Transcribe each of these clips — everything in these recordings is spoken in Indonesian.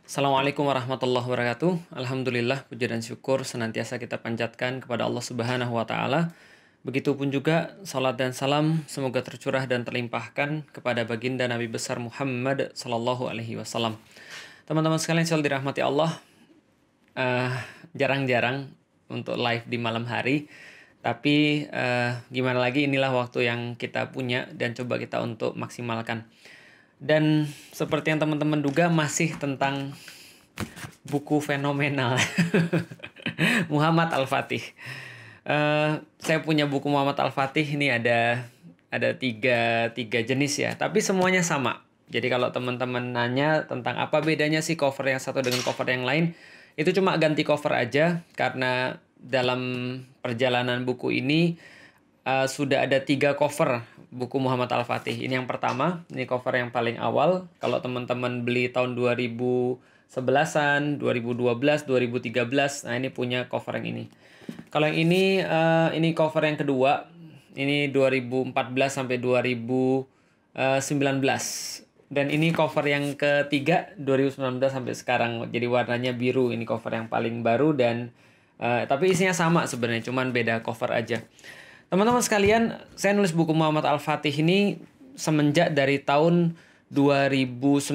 Assalamualaikum warahmatullahi wabarakatuh. Alhamdulillah, puja dan syukur senantiasa kita panjatkan kepada Allah Subhanahu wa Ta'ala. Begitupun juga salat dan salam semoga tercurah dan terlimpahkan kepada baginda Nabi besar Muhammad Sallallahu Alaihi Wasallam. Teman-teman sekalian, selalu dirahmati Allah. Jarang-jarang untuk live di malam hari, tapi gimana lagi, inilah waktu yang kita punya dan coba kita untuk maksimalkan. Dan seperti yang teman-teman duga, masih tentang buku fenomenal Muhammad Al-Fatih. Saya punya buku Muhammad Al-Fatih ini ada tiga jenis ya, tapi semuanya sama. Jadi kalau teman-teman nanya tentang apa bedanya sih cover yang satu dengan cover yang lain, itu cuma ganti cover aja, karena dalam perjalanan buku ini sudah ada 3 cover buku Muhammad Al-Fatih. Ini yang pertama, ini cover yang paling awal. Kalau teman-teman beli tahun 2011-an, 2012, 2013, nah ini punya cover yang ini. Kalau yang ini cover yang kedua, ini 2014 sampai 2019. Dan ini cover yang ketiga, 2019 sampai sekarang. Jadi warnanya biru, ini cover yang paling baru dan tapi isinya sama sebenarnya, cuman beda cover aja. Teman-teman sekalian, saya nulis buku Muhammad Al-Fatih ini semenjak dari tahun 2009.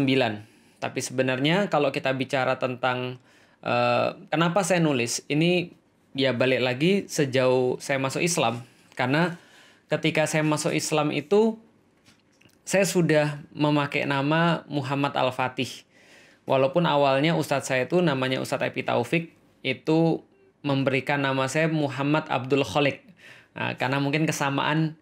Tapi sebenarnya kalau kita bicara tentang kenapa saya nulis, ini ya balik lagi sejauh saya masuk Islam. Karena ketika saya masuk Islam itu, saya sudah memakai nama Muhammad Al-Fatih. Walaupun awalnya ustadz saya itu namanya Ustadz Epi Taufik, itu memberikan nama saya Muhammad Abdul Kholik. Nah, karena mungkin kesamaan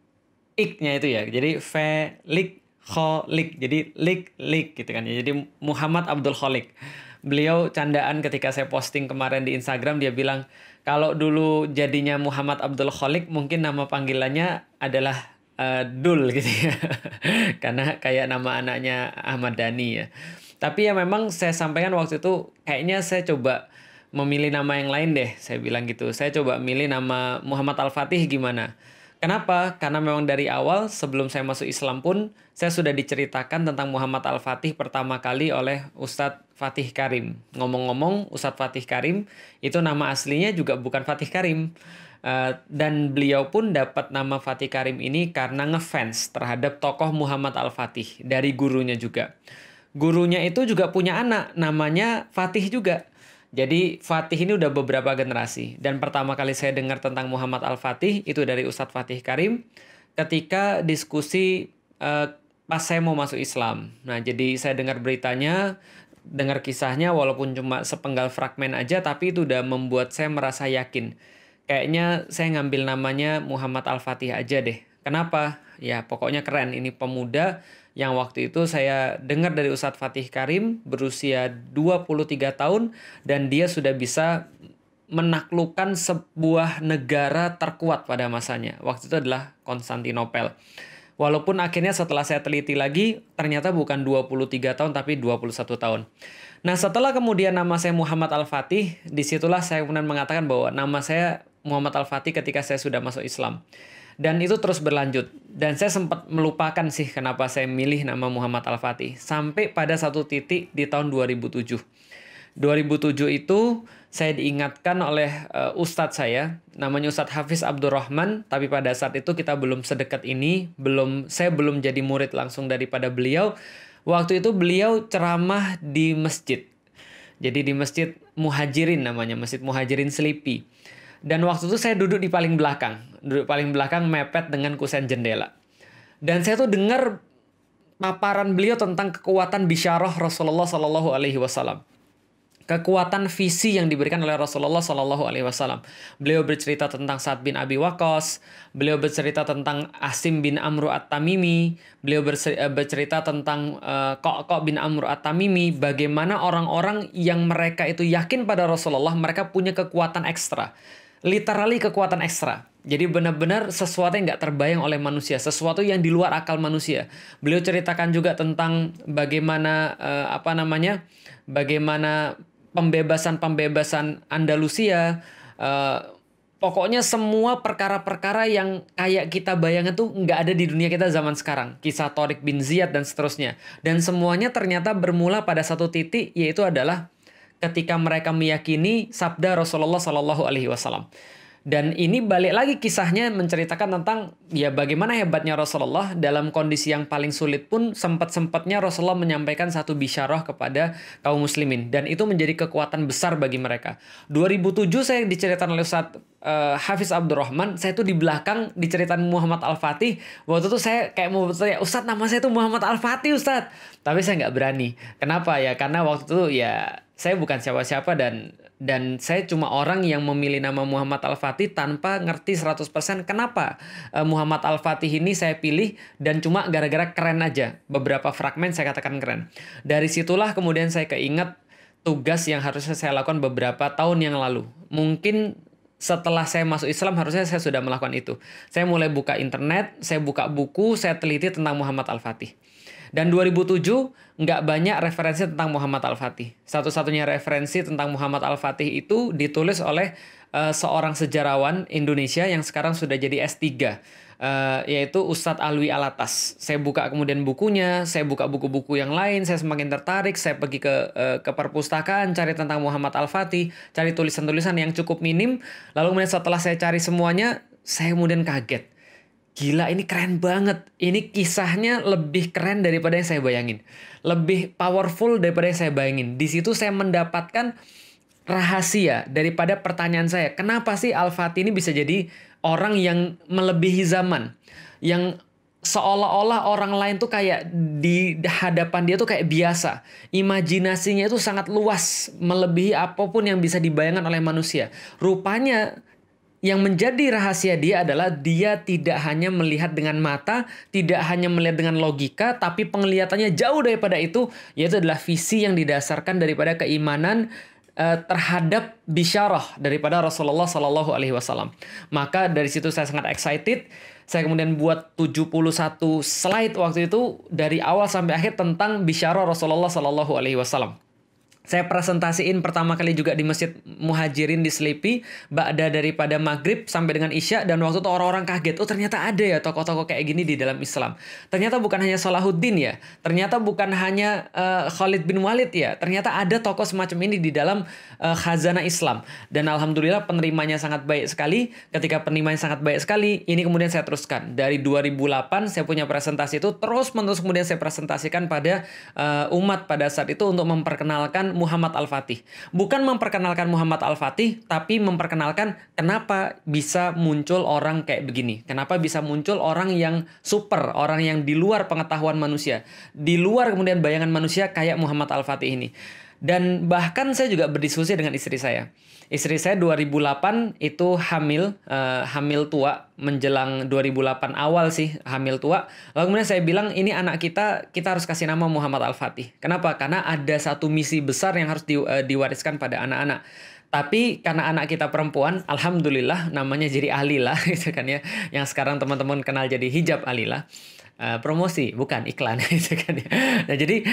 ik-nya itu ya. Jadi Felik Kholik. Jadi lik gitu kan ya. Jadi Muhammad Abdul Kholik. Beliau candaan ketika saya posting kemarin di Instagram, dia bilang kalau dulu jadinya Muhammad Abdul Kholik, mungkin nama panggilannya adalah Dul gitu ya. Karena kayak nama anaknya Ahmad Dhani ya. Tapi ya memang saya sampaikan waktu itu, kayaknya saya coba memilih nama yang lain deh, saya bilang gitu. Saya coba milih nama Muhammad Al-Fatih gimana. Kenapa? Karena memang dari awal sebelum saya masuk Islam pun, saya sudah diceritakan tentang Muhammad Al-Fatih pertama kali oleh Ustadz Fatih Karim. Ngomong-ngomong, Ustadz Fatih Karim itu nama aslinya juga bukan Fatih Karim. Dan beliau pun dapat nama Fatih Karim ini karena ngefans terhadap tokoh Muhammad Al-Fatih dari gurunya juga. Gurunya itu juga punya anak, namanya Fatih juga. Jadi Fatih ini udah beberapa generasi. Dan pertama kali saya dengar tentang Muhammad Al-Fatih itu dari Ustadz Fatih Karim ketika diskusi pas saya mau masuk Islam. Nah, jadi saya dengar beritanya, dengar kisahnya, walaupun cuma sepenggal fragmen aja, tapi itu udah membuat saya merasa yakin. Kayaknya saya ngambil namanya Muhammad Al-Fatih aja deh. Kenapa? Ya pokoknya keren. Ini pemuda yang waktu itu saya dengar dari Ustadz Fatih Karim berusia 23 tahun dan dia sudah bisa menaklukkan sebuah negara terkuat pada masanya. Waktu itu adalah Konstantinopel. Walaupun akhirnya setelah saya teliti lagi, ternyata bukan 23 tahun tapi 21 tahun. Nah, setelah kemudian nama saya Muhammad Al-Fatih, disitulah saya kemudian mengatakan bahwa nama saya Muhammad Al-Fatih ketika saya sudah masuk Islam. Dan itu terus berlanjut. Dan saya sempat melupakan sih kenapa saya milih nama Muhammad Al-Fatih. Sampai pada satu titik di tahun 2007. 2007 itu saya diingatkan oleh ustadz saya, namanya Ustadz Hafiz Abdurrahman, tapi pada saat itu kita belum sedekat ini, saya belum jadi murid langsung daripada beliau. Waktu itu beliau ceramah di masjid. Jadi di Masjid Muhajirin namanya, Masjid Muhajirin Selipi. Dan waktu itu saya duduk di paling belakang. Duduk paling belakang mepet dengan kusen jendela. Dan saya tuh dengar paparan beliau tentang kekuatan bisyarah Rasulullah Sallallahu Alaihi Wasallam. Kekuatan visi yang diberikan oleh Rasulullah Sallallahu Alaihi Wasallam. Beliau bercerita tentang Sa'ad bin Abi Waqqas, beliau bercerita tentang Asim bin Amru At-Tamimi, beliau bercerita tentang Qaq' bin Amru At-Tamimi, bagaimana orang-orang yang mereka itu yakin pada Rasulullah, mereka punya kekuatan ekstra. Literally kekuatan ekstra. Jadi benar-benar sesuatu yang nggak terbayang oleh manusia, sesuatu yang di luar akal manusia. Beliau ceritakan juga tentang bagaimana bagaimana pembebasan Andalusia, Pokoknya semua perkara-perkara yang kayak kita bayangkan tuh nggak ada di dunia kita zaman sekarang. Kisah Tariq bin Ziyad dan seterusnya. Dan semuanya ternyata bermula pada satu titik, yaitu adalah ketika mereka meyakini sabda Rasulullah Shallallahu Alaihi Wasallam. Dan ini balik lagi kisahnya menceritakan tentang ya bagaimana hebatnya Rasulullah dalam kondisi yang paling sulit pun sempat-sempatnya Rasulullah menyampaikan satu bisyarah kepada kaum muslimin. Dan itu menjadi kekuatan besar bagi mereka. 2007 saya diceritakan oleh Ustaz Hafiz Abdurrahman, saya tuh di belakang diceritain Muhammad Al-Fatih. Waktu itu saya kayak mau bertanya, Ustaz nama saya tuh Muhammad Al-Fatih Ustaz. Tapi saya nggak berani. Kenapa ya? Karena waktu itu ya saya bukan siapa-siapa dan saya cuma orang yang memilih nama Muhammad Al-Fatih tanpa ngerti 100% kenapa Muhammad Al-Fatih ini saya pilih dan cuma gara-gara keren aja. Beberapa fragmen saya katakan keren. Dari situlah kemudian saya keinget tugas yang harusnya saya lakukan beberapa tahun yang lalu. Mungkin setelah saya masuk Islam harusnya saya sudah melakukan itu. Saya mulai buka internet, saya buka buku, saya teliti tentang Muhammad Al-Fatih. Dan 2007 nggak banyak referensi tentang Muhammad Al-Fatih. Satu-satunya referensi tentang Muhammad Al-Fatih itu ditulis oleh seorang sejarawan Indonesia yang sekarang sudah jadi S3. Yaitu Ustadz Alwi Alatas. Saya buka kemudian bukunya, saya buka buku-buku yang lain, saya semakin tertarik, saya pergi ke perpustakaan, cari tentang Muhammad Al-Fatih, cari tulisan-tulisan yang cukup minim, lalu kemudian setelah saya cari semuanya, saya kemudian kaget. Gila, ini keren banget. Ini kisahnya lebih keren daripada yang saya bayangin. Lebih powerful daripada yang saya bayangin. Di situ saya mendapatkan rahasia daripada pertanyaan saya. Kenapa sih Al-Fatih ini bisa jadi orang yang melebihi zaman? Yang seolah-olah orang lain tuh kayak di hadapan dia tuh kayak biasa. Imajinasinya itu sangat luas. Melebihi apapun yang bisa dibayangkan oleh manusia. Rupanya yang menjadi rahasia dia adalah dia tidak hanya melihat dengan mata, tidak hanya melihat dengan logika, tapi penglihatannya jauh daripada itu, yaitu adalah visi yang didasarkan daripada keimanan terhadap bisyarah daripada Rasulullah Sallallahu Alaihi Wasallam. Maka dari situ saya sangat excited. Saya kemudian buat 71 slide waktu itu dari awal sampai akhir tentang bisyarah Rasulullah Sallallahu Alaihi Wasallam. Saya presentasiin pertama kali juga di Masjid Muhajirin di Selipi, ba'da daripada maghrib sampai dengan isya, dan waktu itu orang-orang kaget, oh ternyata ada ya tokoh-tokoh kayak gini di dalam Islam. Ternyata bukan hanya Salahuddin ya, ternyata bukan hanya Khalid bin Walid ya, ternyata ada tokoh semacam ini di dalam khazanah Islam. Dan alhamdulillah penerimanya sangat baik sekali. Ketika penerimanya sangat baik sekali, ini kemudian saya teruskan. Dari 2008 saya punya presentasi itu, terus-menerus kemudian saya presentasikan pada umat pada saat itu untuk memperkenalkan Muhammad Al-Fatih. Bukan memperkenalkan Muhammad Al-Fatih, tapi memperkenalkan kenapa bisa muncul orang kayak begini. Kenapa bisa muncul orang yang super, orang yang di luar pengetahuan manusia. Di luar kemudian bayangan manusia kayak Muhammad Al-Fatih ini. Dan bahkan saya juga berdiskusi dengan istri saya. Istri saya 2008 itu hamil tua, menjelang 2008 awal sih hamil tua. Lalu kemudian saya bilang ini anak kita harus kasih nama Muhammad Al-Fatih. Kenapa? Karena ada satu misi besar yang harus diwariskan pada anak-anak. Tapi karena anak kita perempuan, alhamdulillah namanya jadi Alila gitu kan ya. Yang sekarang teman-teman kenal jadi hijab Alila. Promosi bukan iklan gitu kan ya. Nah jadi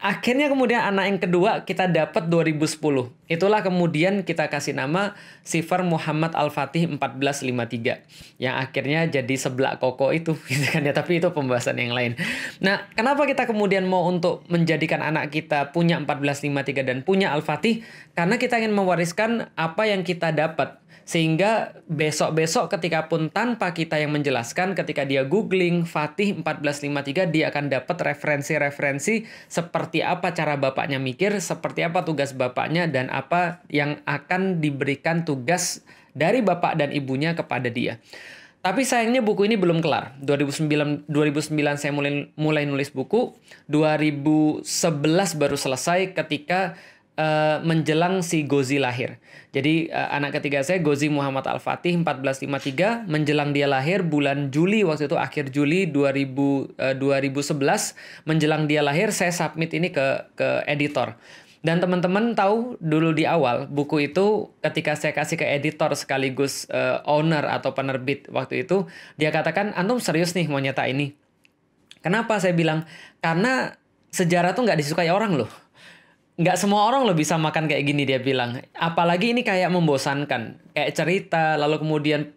akhirnya kemudian anak yang kedua kita dapat 2010. Itulah kemudian kita kasih nama Sifar Muhammad Al-Fatih 1453 yang akhirnya jadi seblak koko itu gitu kan ya, tapi itu pembahasan yang lain. Nah, kenapa kita kemudian mau untuk menjadikan anak kita punya 1453 dan punya Al-Fatih? Karena kita ingin mewariskan apa yang kita dapat. Sehingga besok-besok ketika pun tanpa kita yang menjelaskan, ketika dia googling Fatih 1453, dia akan dapat referensi-referensi seperti apa cara bapaknya mikir, seperti apa tugas bapaknya, dan apa yang akan diberikan tugas dari bapak dan ibunya kepada dia. Tapi sayangnya buku ini belum kelar. 2009 saya mulai nulis buku, 2011 baru selesai ketika menjelang si Ghozi lahir. Jadi anak ketiga saya Ghozi Muhammad Al-Fatih 1453, menjelang dia lahir bulan Juli, waktu itu akhir Juli 2011, menjelang dia lahir saya submit ini ke editor. Dan teman-teman tahu dulu di awal buku itu ketika saya kasih ke editor sekaligus owner atau penerbit waktu itu, dia katakan antum serius nih mau nyetak ini. Kenapa saya bilang? Karena sejarah tuh nggak disukai orang loh. nggak semua orang loh bisa makan kayak gini, dia bilang. Apalagi ini kayak membosankan. Kayak cerita, lalu kemudian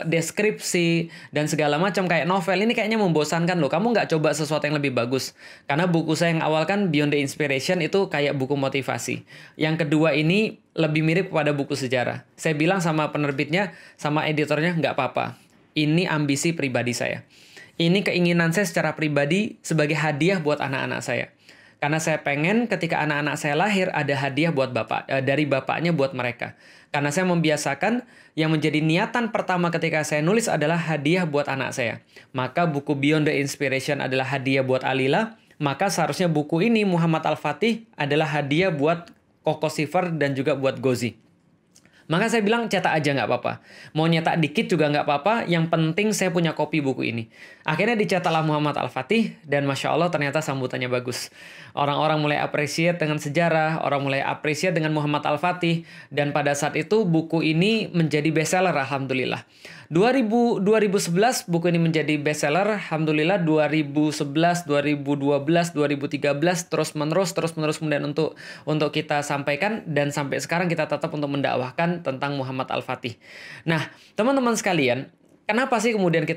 deskripsi, dan segala macam kayak novel. Ini kayaknya membosankan loh. Kamu nggak coba sesuatu yang lebih bagus. Karena buku saya yang awal kan Beyond the Inspiration itu kayak buku motivasi. Yang kedua ini lebih mirip pada buku sejarah. Saya bilang sama penerbitnya, sama editornya, nggak apa-apa. Ini ambisi pribadi saya. Ini keinginan saya secara pribadi sebagai hadiah buat anak-anak saya. Karena saya pengen ketika anak-anak saya lahir ada hadiah buat dari bapaknya buat mereka. Karena saya membiasakan yang menjadi niatan pertama ketika saya nulis adalah hadiah buat anak saya. Maka buku Beyond the Inspiration adalah hadiah buat Alila. Maka seharusnya buku ini Muhammad Al-Fatih adalah hadiah buat Koko Sifar dan juga buat Gozi. Maka saya bilang cetak aja nggak apa-apa. Mau nyetak dikit juga nggak apa-apa, yang penting saya punya kopi buku ini. Akhirnya dicetaklah Muhammad Al-Fatih, dan Masya Allah ternyata sambutannya bagus. Orang-orang mulai appreciate dengan sejarah, orang mulai appreciate dengan Muhammad Al-Fatih, dan pada saat itu buku ini menjadi bestseller, Alhamdulillah. 2011 buku ini menjadi bestseller, Alhamdulillah. 2011, 2012, 2013 terus-menerus kemudian untuk kita sampaikan, dan sampai sekarang kita tetap untuk mendakwahkan tentang Muhammad Al-Fatih. Nah, teman-teman sekalian, kenapa sih kemudian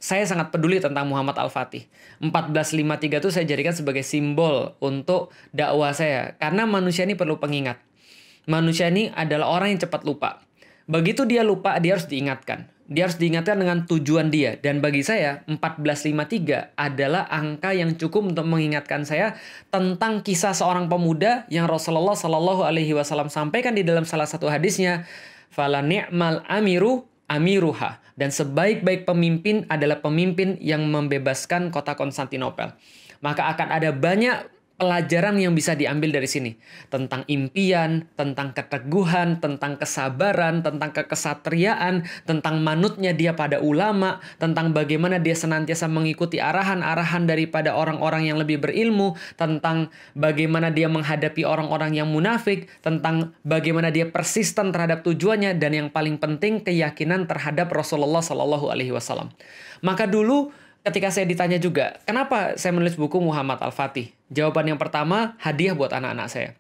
saya sangat peduli tentang Muhammad Al-Fatih. 1453 itu saya jadikan sebagai simbol untuk dakwah saya. Karena manusia ini perlu pengingat. Manusia ini adalah orang yang cepat lupa. Begitu dia lupa, dia harus diingatkan. Dia harus diingatkan dengan tujuan dia. Dan bagi saya, 1453 adalah angka yang cukup untuk mengingatkan saya tentang kisah seorang pemuda yang Rasulullah Shallallahu Alaihi Wasallam sampaikan di dalam salah satu hadisnya. Fala ni'mal amiru amiruha. Dan sebaik-baik pemimpin adalah pemimpin yang membebaskan kota Konstantinopel. Maka akan ada banyak pelajaran yang bisa diambil dari sini. Tentang impian, tentang keteguhan, tentang kesabaran, tentang kekesatriaan, tentang manutnya dia pada ulama, tentang bagaimana dia senantiasa mengikuti arahan-arahan daripada orang-orang yang lebih berilmu, tentang bagaimana dia menghadapi orang-orang yang munafik, tentang bagaimana dia persisten terhadap tujuannya, dan yang paling penting keyakinan terhadap Rasulullah Shallallahu Alaihi Wasallam. Maka dulu ketika saya ditanya juga, kenapa saya menulis buku Muhammad Al-Fatih? Jawaban yang pertama, hadiah buat anak-anak saya.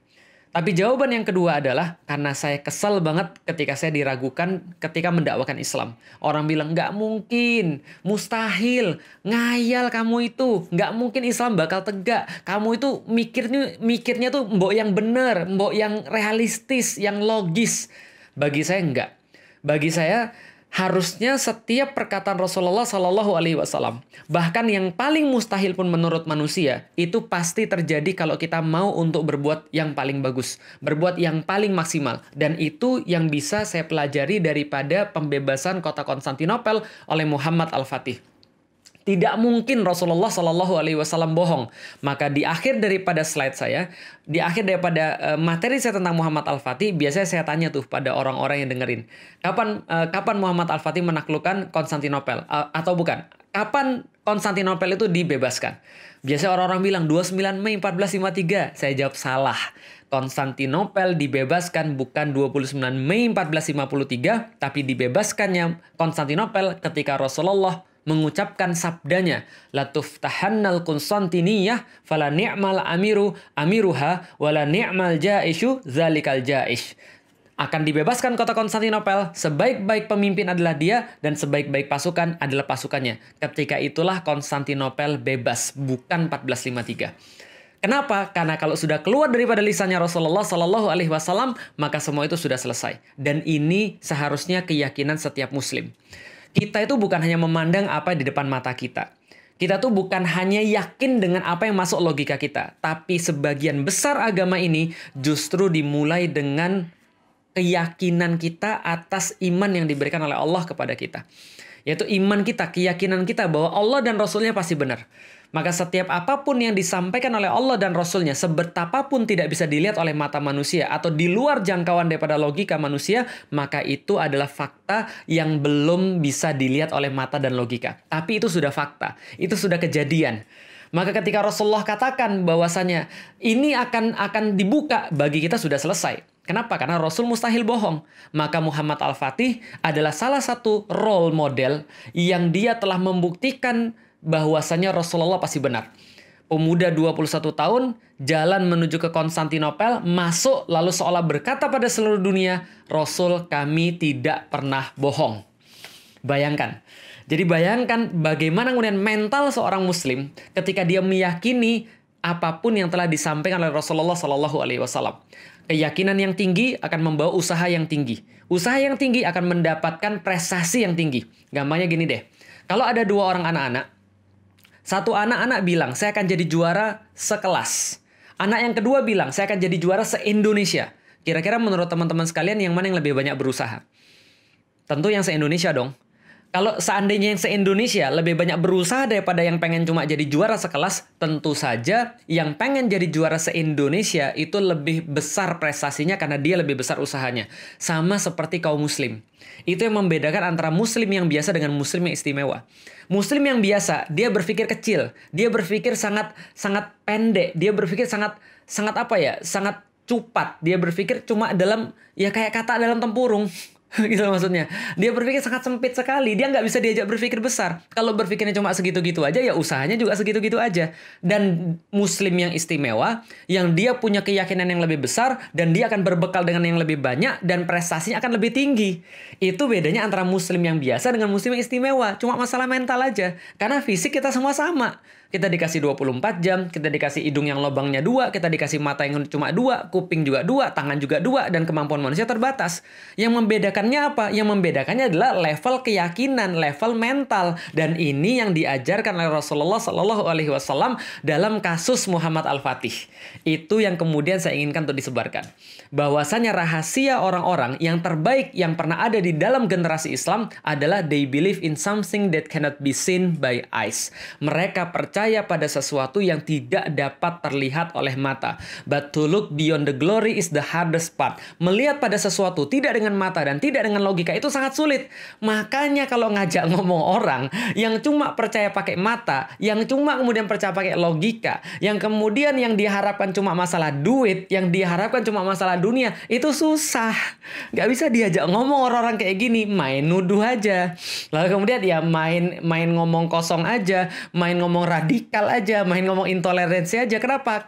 Tapi jawaban yang kedua adalah, karena saya kesal banget ketika saya diragukan ketika mendakwakan Islam. Orang bilang, nggak mungkin, mustahil, ngayal kamu itu, nggak mungkin Islam bakal tegak. Kamu itu mikirnya tuh mbok yang benar, mbok yang realistis, yang logis. Bagi saya enggak. Bagi saya, harusnya setiap perkataan Rasulullah Shallallahu Alaihi Wasallam, bahkan yang paling mustahil pun menurut manusia, itu pasti terjadi kalau kita mau untuk berbuat yang paling bagus, berbuat yang paling maksimal. Dan itu yang bisa saya pelajari daripada pembebasan kota Konstantinopel oleh Muhammad Al-Fatih. Tidak mungkin Rasulullah Shallallahu Alaihi Wasallam bohong. Maka di akhir daripada slide saya, di akhir daripada materi saya tentang Muhammad Al-Fatih, biasanya saya tanya tuh pada orang-orang yang dengerin, kapan Muhammad Al-Fatih menaklukkan Konstantinopel? Atau bukan? Kapan Konstantinopel itu dibebaskan? Biasanya orang-orang bilang 29 Mei 1453. Saya jawab salah. Konstantinopel dibebaskan bukan 29 Mei 1453, tapi dibebaskannya Konstantinopel ketika Rasulullah mengucapkan sabdanya, la tuftahannal Konstantiniyah fala ni'mal amiru amiruha wala ni'mal jaishu zalikal jaish. Akan dibebaskan kota Konstantinopel, sebaik-baik pemimpin adalah dia dan sebaik-baik pasukan adalah pasukannya. Ketika itulah Konstantinopel bebas, bukan 1453. Kenapa? Karena kalau sudah keluar daripada lisannya Rasulullah Shallallahu Alaihi Wasallam, maka semua itu sudah selesai. Dan ini seharusnya keyakinan setiap muslim. Kita itu bukan hanya memandang apa di depan mata kita. Kita tuh bukan hanya yakin dengan apa yang masuk logika kita. Tapi sebagian besar agama ini justru dimulai dengan keyakinan kita atas iman yang diberikan oleh Allah kepada kita. Yaitu iman kita, keyakinan kita bahwa Allah dan Rasulnya pasti benar. Maka setiap apapun yang disampaikan oleh Allah dan Rasulnya, sebetapapun tidak bisa dilihat oleh mata manusia atau di luar jangkauan daripada logika manusia, maka itu adalah fakta yang belum bisa dilihat oleh mata dan logika. Tapi itu sudah fakta, itu sudah kejadian. Maka ketika Rasulullah katakan bahwasanya ini akan dibuka, bagi kita sudah selesai. Kenapa? Karena Rasul mustahil bohong. Maka Muhammad Al-Fatih adalah salah satu role model yang dia telah membuktikan bahwasanya Rasulullah pasti benar. Pemuda 21 tahun jalan menuju ke Konstantinopel, masuk lalu seolah berkata pada seluruh dunia, Rasul kami tidak pernah bohong. Bayangkan. Jadi bayangkan bagaimana kemudian mental seorang muslim ketika dia meyakini apapun yang telah disampaikan oleh Rasulullah Shallallahu Alaihi Wasallam. Keyakinan yang tinggi akan membawa usaha yang tinggi. Usaha yang tinggi akan mendapatkan prestasi yang tinggi. Gampangnya gini deh. Kalau ada dua orang anak-anak, satu anak-anak bilang, saya akan jadi juara sekelas. Anak yang kedua bilang, saya akan jadi juara se-Indonesia. Kira-kira menurut teman-teman sekalian, yang mana yang lebih banyak berusaha? Tentu yang se-Indonesia dong. Kalau seandainya yang se-Indonesia lebih banyak berusaha daripada yang pengen cuma jadi juara sekelas, tentu saja yang pengen jadi juara se-Indonesia itu lebih besar prestasinya karena dia lebih besar usahanya. Sama seperti kaum muslim. Itu yang membedakan antara muslim yang biasa dengan muslim yang istimewa. Muslim yang biasa, dia berpikir kecil, dia berpikir sangat pendek, dia berpikir sangat cupat, dia berpikir cuma dalam ya kayak kata dalam tempurung. Gitu maksudnya. Dia berpikir sangat sempit sekali. Dia nggak bisa diajak berpikir besar. Kalau berpikirnya cuma segitu-gitu aja, ya usahanya juga segitu-gitu aja. Dan muslim yang istimewa, yang dia punya keyakinan yang lebih besar, dan dia akan berbekal dengan yang lebih banyak, dan prestasinya akan lebih tinggi. Itu bedanya antara muslim yang biasa dengan muslim yang istimewa. Cuma masalah mental aja. Karena fisik kita semua sama. Kita dikasih 24 jam, kita dikasih hidung yang lubangnya 2, kita dikasih mata yang cuma 2, kuping juga 2, tangan juga 2, dan kemampuan manusia terbatas. Yang membedakannya apa? Yang membedakannya adalah level keyakinan, level mental. Dan ini yang diajarkan oleh Rasulullah Shallallahu Alaihi Wasallam dalam kasus Muhammad Al-Fatih. Itu yang kemudian saya inginkan untuk disebarkan. Bahwasanya rahasia orang-orang yang terbaik yang pernah ada di dalam generasi Islam adalah they believe in something that cannot be seen by eyes. Mereka percaya pada sesuatu yang tidak dapat terlihat oleh mata. But to look beyond the glory is the hardest part. Melihat pada sesuatu tidak dengan mata dan tidak dengan logika itu sangat sulit. Makanya kalau ngajak ngomong orang yang cuma percaya pakai mata, yang cuma kemudian percaya pakai logika, yang kemudian yang diharapkan cuma masalah duit, yang diharapkan cuma masalah dunia, itu susah. Nggak bisa diajak ngomong orang-orang kayak gini, main nuduh aja. Lalu kemudian ya main ngomong kosong aja, main ngomong radikal aja, main ngomong intoleransi aja. Kenapa?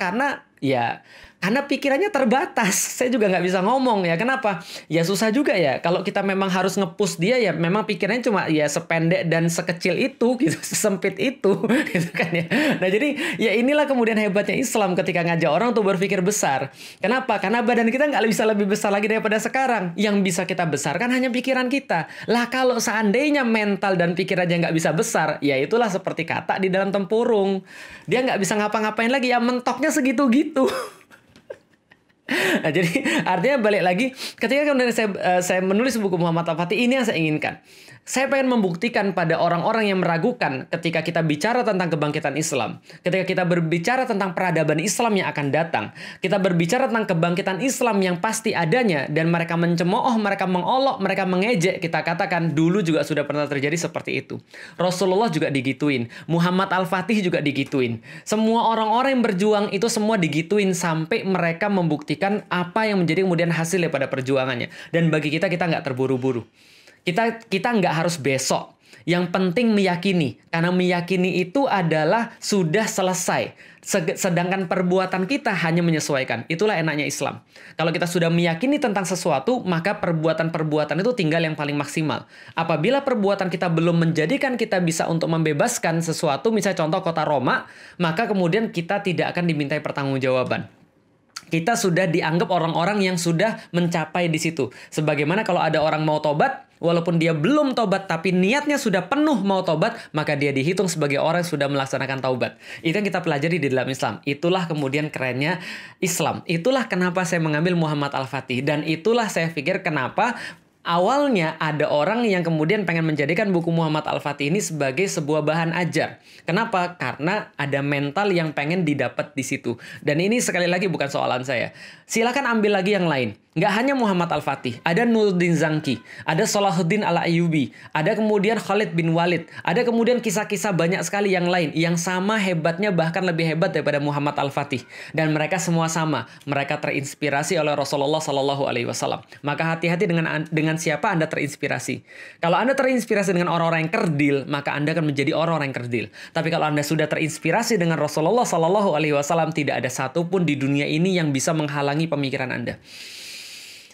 Karena pikirannya terbatas. Saya juga nggak bisa ngomong ya. Kenapa? Ya susah juga ya. Kalau kita memang harus nge-push dia ya memang pikirannya cuma ya sependek dan sekecil itu gitu, sesempit itu gitu kan ya. Nah, jadi ya inilah kemudian hebatnya Islam ketika ngajak orang untuk berpikir besar. Kenapa? Karena badan kita nggak bisa lebih besar lagi daripada sekarang. Yang bisa kita besarkan hanya pikiran kita. Lah kalau seandainya mental dan pikirannya nggak bisa besar, ya itulah seperti kata di dalam tempurung. Dia nggak bisa ngapa-ngapain lagi, ya mentoknya segitu-gitu. Nah, jadi artinya balik lagi ketika kemudian saya menulis buku Muhammad Al-Fatih, ini yang saya inginkan. Saya pengen membuktikan pada orang-orang yang meragukan ketika kita bicara tentang kebangkitan Islam, ketika kita berbicara tentang peradaban Islam yang akan datang, kita berbicara tentang kebangkitan Islam yang pasti adanya, dan mereka mencemooh, mereka mengolok, mereka mengejek, kita katakan dulu juga sudah pernah terjadi seperti itu. Rasulullah juga digituin, Muhammad Al-Fatih juga digituin. Semua orang-orang yang berjuang itu semua digituin sampai mereka membuktikan apa yang menjadi kemudian hasil daripada perjuangannya. Dan bagi kita nggak terburu-buru. Kita nggak harus besok. Yang penting meyakini. Karena meyakini itu adalah sudah selesai. Sedangkan perbuatan kita hanya menyesuaikan. Itulah enaknya Islam. Kalau kita sudah meyakini tentang sesuatu, maka perbuatan-perbuatan itu tinggal yang paling maksimal. Apabila perbuatan kita belum menjadikan kita bisa untuk membebaskan sesuatu, misalnya contoh kota Roma, maka kemudian kita tidak akan dimintai pertanggungjawaban. Kita sudah dianggap orang-orang yang sudah mencapai di situ. Sebagaimana kalau ada orang mau tobat, walaupun dia belum tobat, tapi niatnya sudah penuh mau tobat, maka dia dihitung sebagai orang yang sudah melaksanakan taubat. Itu yang kita pelajari di dalam Islam. Itulah kemudian kerennya Islam. Itulah kenapa saya mengambil Muhammad Al-Fatih. Dan itulah saya pikir kenapa awalnya ada orang yang kemudian pengen menjadikan buku Muhammad Al-Fatih ini sebagai sebuah bahan ajar. Kenapa? Karena ada mental yang pengen didapat di situ. Dan ini sekali lagi bukan soalan saya. Silakan ambil lagi yang lain. Nggak hanya Muhammad Al-Fatih, ada Nuruddin Zangki, ada Salahuddin Al-Ayyubi, ada kemudian Khalid bin Walid, ada kemudian kisah-kisah banyak sekali yang lain yang sama hebatnya, bahkan lebih hebat daripada Muhammad Al-Fatih. Dan mereka semua sama, mereka terinspirasi oleh Rasulullah Shallallahu Alaihi Wasallam. Maka hati-hati dengan siapa Anda terinspirasi. Kalau Anda terinspirasi dengan orang-orang yang kerdil, maka Anda akan menjadi orang-orang yang kerdil. Tapi kalau Anda sudah terinspirasi dengan Rasulullah Shallallahu Alaihi Wasallam, tidak ada satupun di dunia ini yang bisa menghalangi pemikiran Anda.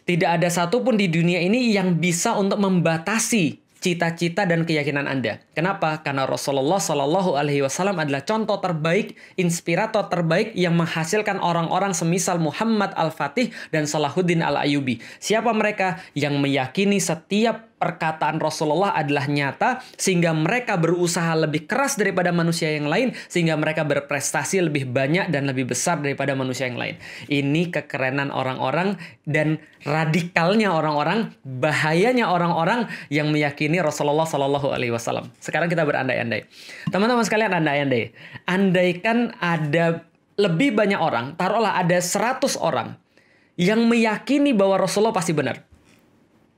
Tidak ada satupun di dunia ini yang bisa untuk membatasi cita-cita dan keyakinan Anda. Kenapa? Karena Rasulullah Shallallahu Alaihi Wasallam adalah contoh terbaik, inspirator terbaik yang menghasilkan orang-orang semisal Muhammad Al-Fatih dan Salahuddin Al-Ayyubi. Siapa mereka? Yang meyakini setiap perkataan Rasulullah adalah nyata, sehingga mereka berusaha lebih keras daripada manusia yang lain, sehingga mereka berprestasi lebih banyak dan lebih besar daripada manusia yang lain. Ini kekerenan orang-orang dan radikalnya orang-orang, bahayanya orang-orang yang meyakini Rasulullah Shallallahu Alaihi Wasallam. Sekarang kita berandai-andai. Teman-teman sekalian, andai-andai. Andaikan ada lebih banyak orang, taruhlah ada 100 orang yang meyakini bahwa Rasulullah pasti benar.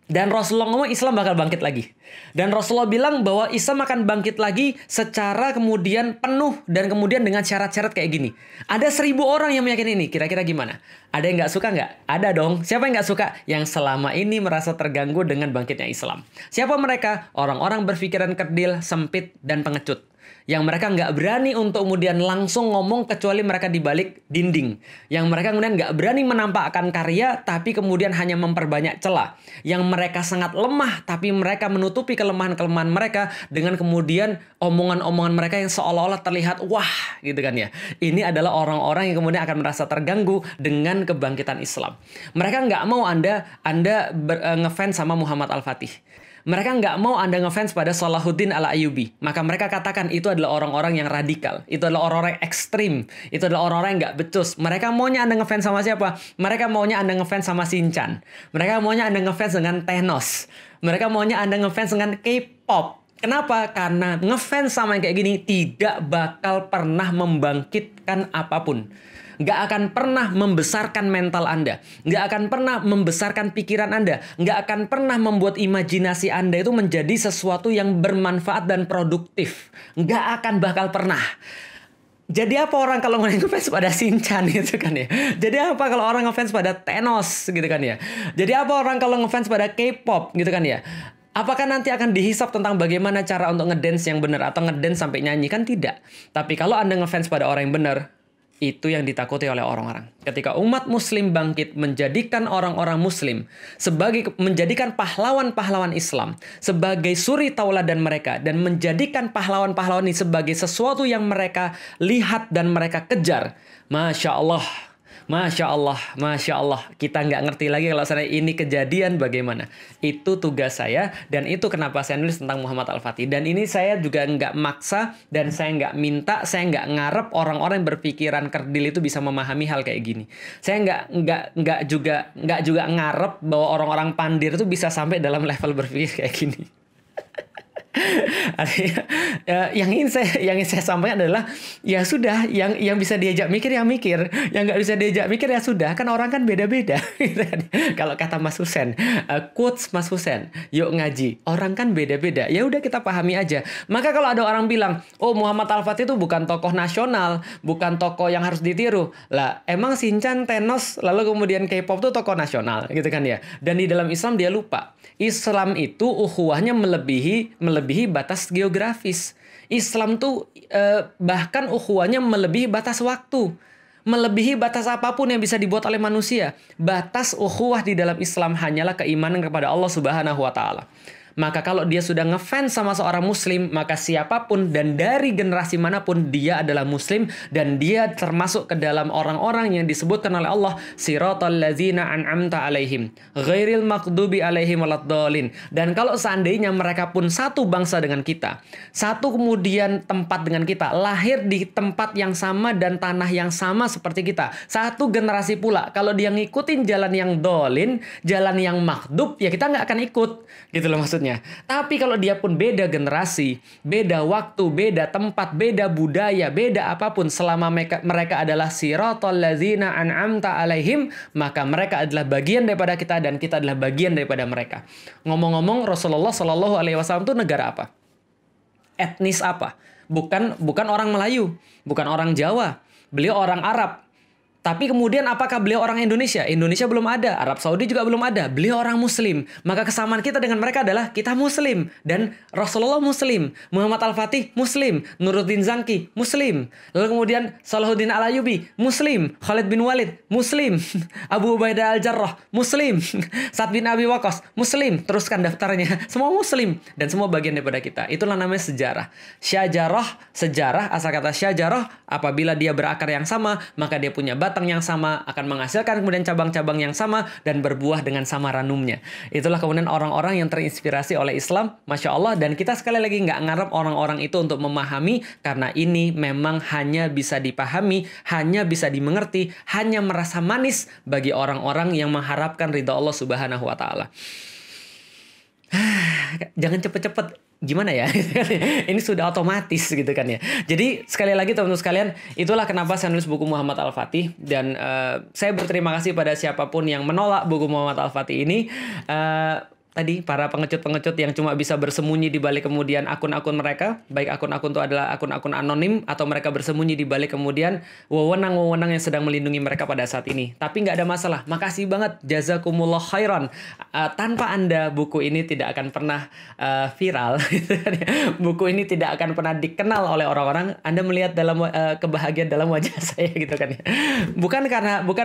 Dan Rasulullah ngomong Islam bakal bangkit lagi. Dan Rasulullah bilang bahwa Islam akan bangkit lagi secara kemudian penuh dan kemudian dengan syarat-syarat kayak gini. Ada 1000 orang yang meyakini ini. Kira-kira gimana? Ada yang nggak suka nggak? Ada dong. Siapa yang nggak suka? Yang selama ini merasa terganggu dengan bangkitnya Islam. Siapa mereka? Orang-orang berpikiran kerdil, sempit, dan pengecut. Yang mereka nggak berani untuk kemudian langsung ngomong kecuali mereka di balik dinding. Yang mereka kemudian nggak berani menampakkan karya tapi kemudian hanya memperbanyak celah. Yang mereka sangat lemah tapi mereka menutupi kelemahan-kelemahan mereka dengan kemudian omongan-omongan mereka yang seolah-olah terlihat wah gitu kan ya. Ini adalah orang-orang yang kemudian akan merasa terganggu dengan kebangkitan Islam. Mereka nggak mau Anda ngefans sama Muhammad Al-Fatih. Mereka nggak mau Anda ngefans pada Salahuddin Al-Ayyubi. Maka mereka katakan itu adalah orang-orang yang radikal. Itu adalah orang-orang yang ekstrim. Itu adalah orang-orang yang nggak becus. Mereka maunya Anda ngefans sama siapa? Mereka maunya Anda ngefans sama Shinchan. Mereka maunya Anda ngefans dengan Thanos. Mereka maunya Anda ngefans dengan K-pop. Kenapa? Karena ngefans sama yang kayak gini tidak bakal pernah membangkitkan apapun. Nggak akan pernah membesarkan mental Anda. Nggak akan pernah membesarkan pikiran Anda. Nggak akan pernah membuat imajinasi Anda itu menjadi sesuatu yang bermanfaat dan produktif. Nggak akan bakal pernah. Jadi apa orang kalau ngefans pada Shinchan gitu kan ya? Jadi apa kalau orang ngefans pada Thanos gitu kan ya? Jadi apa orang kalau ngefans pada K-pop gitu kan ya? Apakah nanti akan dihisap tentang bagaimana cara untuk ngedance yang benar atau ngedance sampai nyanyi? Kan tidak. Tapi kalau Anda ngefans pada orang yang benar, itu yang ditakuti oleh orang-orang. Ketika umat muslim bangkit menjadikan orang-orang muslim menjadikan pahlawan-pahlawan Islam sebagai suri tauladan mereka dan menjadikan pahlawan-pahlawan ini sebagai sesuatu yang mereka lihat dan mereka kejar. Masya Allah. Masya Allah, Masya Allah. Kita nggak ngerti lagi kalau seandainya ini kejadian bagaimana. Itu tugas saya dan itu kenapa saya nulis tentang Muhammad Al-Fatih. Dan ini saya juga nggak maksa dan saya nggak minta, saya nggak ngarep orang-orang yang berpikiran kerdil itu bisa memahami hal kayak gini. Saya nggak juga ngarep bahwa orang-orang pandir itu bisa sampai dalam level berpikir kayak gini. yang ingin saya sampaikan adalah ya sudah, yang bisa diajak mikir ya mikir, yang nggak bisa diajak mikir ya sudah, kan orang kan beda-beda. Kalau kata Mas Husen, quotes Mas Husen, yuk ngaji, orang kan beda-beda, ya udah kita pahami aja. Maka kalau ada orang bilang, oh Muhammad Al-Fatih itu bukan tokoh nasional, bukan tokoh yang harus ditiru, lah emang Shinchan, Thanos, lalu kemudian K-pop itu tokoh nasional gitu kan ya. Dan di dalam Islam dia lupa, Islam itu ukhuwahnya melebihi batas geografis. Islam tuh bahkan ukhuwahnya melebihi batas waktu. Melebihi batas apapun yang bisa dibuat oleh manusia. Batas ukhuwah di dalam Islam hanyalah keimanan kepada Allah Subhanahu wa Ta'ala. Maka kalau dia sudah ngefans sama seorang muslim, maka siapapun dan dari generasi manapun dia adalah muslim dan dia termasuk ke dalam orang-orang yang disebutkan oleh Allah siratal ladzina an'amta alaihim ghairil maghdubi alaihim waladdallin. Dan kalau seandainya mereka pun satu bangsa dengan kita, satu kemudian tempat dengan kita, lahir di tempat yang sama dan tanah yang sama seperti kita, satu generasi pula, kalau dia ngikutin jalan yang dolin, jalan yang maghdub, ya kita nggak akan ikut gitu loh maksudnya. maksudnya. Tapi kalau dia pun beda generasi, beda waktu, beda tempat, beda budaya, beda apapun, selama mereka adalah siratal ladzina an'amta alaihim, maka mereka adalah bagian daripada kita dan kita adalah bagian daripada mereka. Ngomong-ngomong, Rasulullah Shallallahu Alaihi Wasallam itu negara apa? Etnis apa? Bukan orang Melayu, bukan orang Jawa. Beliau orang Arab. Tapi kemudian apakah beliau orang Indonesia? Indonesia belum ada, Arab Saudi juga belum ada. Beliau orang Muslim. Maka kesamaan kita dengan mereka adalah kita Muslim. Dan Rasulullah Muslim. Muhammad Al-Fatih Muslim. Nuruddin Zanki Muslim. Lalu kemudian Salahuddin Al-Ayyubi Muslim. Khalid bin Walid Muslim. Abu Ubaidah Al-Jarrah Muslim. Sa'd bin Abi Waqqas Muslim. Teruskan daftarnya. Semua Muslim. Dan semua bagian daripada kita. Itulah namanya sejarah. Syajarah, sejarah, asal kata syajarah, apabila dia berakar yang sama, maka dia punya batang yang sama, akan menghasilkan kemudian cabang-cabang yang sama dan berbuah dengan sama ranumnya. Itulah kemudian orang-orang yang terinspirasi oleh Islam, Masya Allah. Dan kita sekali lagi nggak ngarep orang-orang itu untuk memahami, karena ini memang hanya bisa dipahami, hanya bisa dimengerti, hanya merasa manis bagi orang-orang yang mengharapkan ridha Allah Subhanahu wa Ta'ala. Jangan cepet-cepet, gimana ya? Ini sudah otomatis gitu kan ya. Jadi sekali lagi teman-teman sekalian, itulah kenapa saya nulis buku Muhammad Al-Fatih. Dan saya berterima kasih pada siapapun yang menolak buku Muhammad Al-Fatih ini. Tadi para pengecut-pengecut yang cuma bisa bersembunyi di balik kemudian akun-akun mereka, baik akun-akun itu adalah akun-akun anonim atau mereka bersembunyi di balik kemudian wewenang-wewenang yang sedang melindungi mereka pada saat ini. Tapi nggak ada masalah. Makasih banget, jazakumullah khairan. Tanpa Anda buku ini tidak akan pernah viral. Buku ini tidak akan pernah dikenal oleh orang-orang. Anda melihat dalam kebahagiaan dalam wajah saya gitu kan ya. Bukan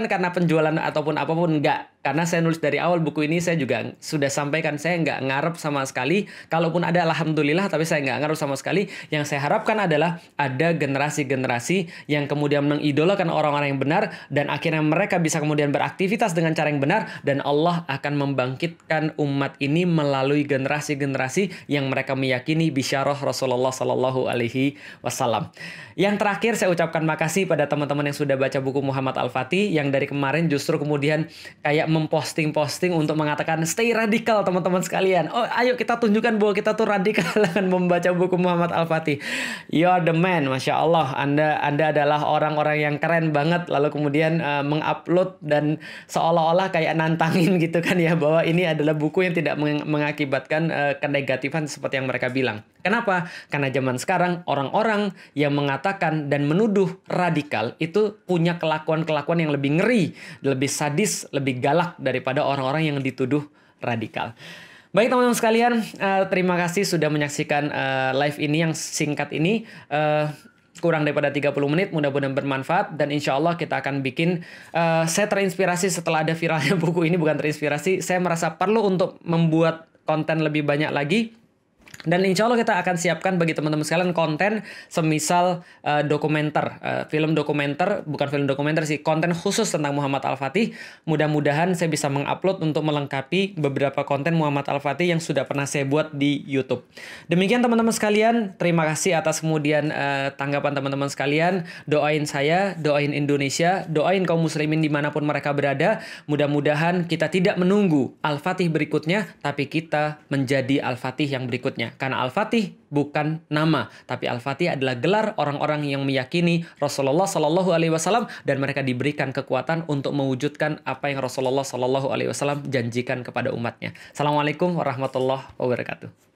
karena penjualan ataupun apapun, enggak. Karena saya nulis dari awal buku ini, saya juga sudah sampaikan, saya nggak ngarep sama sekali. Kalaupun ada, alhamdulillah, tapi saya nggak ngarep sama sekali. Yang saya harapkan adalah ada generasi-generasi yang kemudian mengidolakan orang-orang yang benar, dan akhirnya mereka bisa kemudian beraktivitas dengan cara yang benar, dan Allah akan membangkitkan umat ini melalui generasi-generasi yang mereka meyakini bisyarah Rasulullah Sallallahu Alaihi Wasallam. Yang terakhir, saya ucapkan makasih pada teman-teman yang sudah baca buku Muhammad Al-Fatih, yang dari kemarin justru kemudian kayak memposting-posting untuk mengatakan stay radikal teman-teman sekalian. Oh, ayo kita tunjukkan bahwa kita tuh radikal dengan membaca buku Muhammad Al-Fatih. You are the man, Masya Allah. Anda adalah orang-orang yang keren banget. Lalu kemudian mengupload dan seolah-olah kayak nantangin gitu kan ya, bahwa ini adalah buku yang tidak mengakibatkan kenegatifan seperti yang mereka bilang. Kenapa? Karena zaman sekarang orang-orang yang mengatakan dan menuduh radikal itu punya kelakuan-kelakuan yang lebih ngeri, lebih sadis, lebih galak daripada orang-orang yang dituduh radikal. Baik teman-teman sekalian, terima kasih sudah menyaksikan live ini yang singkat ini. Kurang daripada 30 menit, mudah-mudahan bermanfaat. Dan insya Allah kita akan bikin, saya terinspirasi setelah ada viralnya buku ini, bukan terinspirasi, saya merasa perlu untuk membuat konten lebih banyak lagi. Dan insya Allah kita akan siapkan bagi teman-teman sekalian konten semisal dokumenter, film dokumenter, bukan film dokumenter sih, konten khusus tentang Muhammad Al-Fatih. Mudah-mudahan saya bisa mengupload untuk melengkapi beberapa konten Muhammad Al-Fatih yang sudah pernah saya buat di YouTube. Demikian teman-teman sekalian, terima kasih atas kemudian tanggapan teman-teman sekalian. Doain saya, doain Indonesia, doain kaum muslimin dimanapun mereka berada. Mudah-mudahan kita tidak menunggu Al-Fatih berikutnya, tapi kita menjadi Al-Fatih yang berikutnya. Karena Al-Fatih bukan nama, tapi Al-Fatih adalah gelar orang-orang yang meyakini Rasulullah Sallallahu Alaihi Wasallam, dan mereka diberikan kekuatan untuk mewujudkan apa yang Rasulullah Sallallahu Alaihi Wasallam janjikan kepada umatnya. Assalamualaikum warahmatullahi wabarakatuh.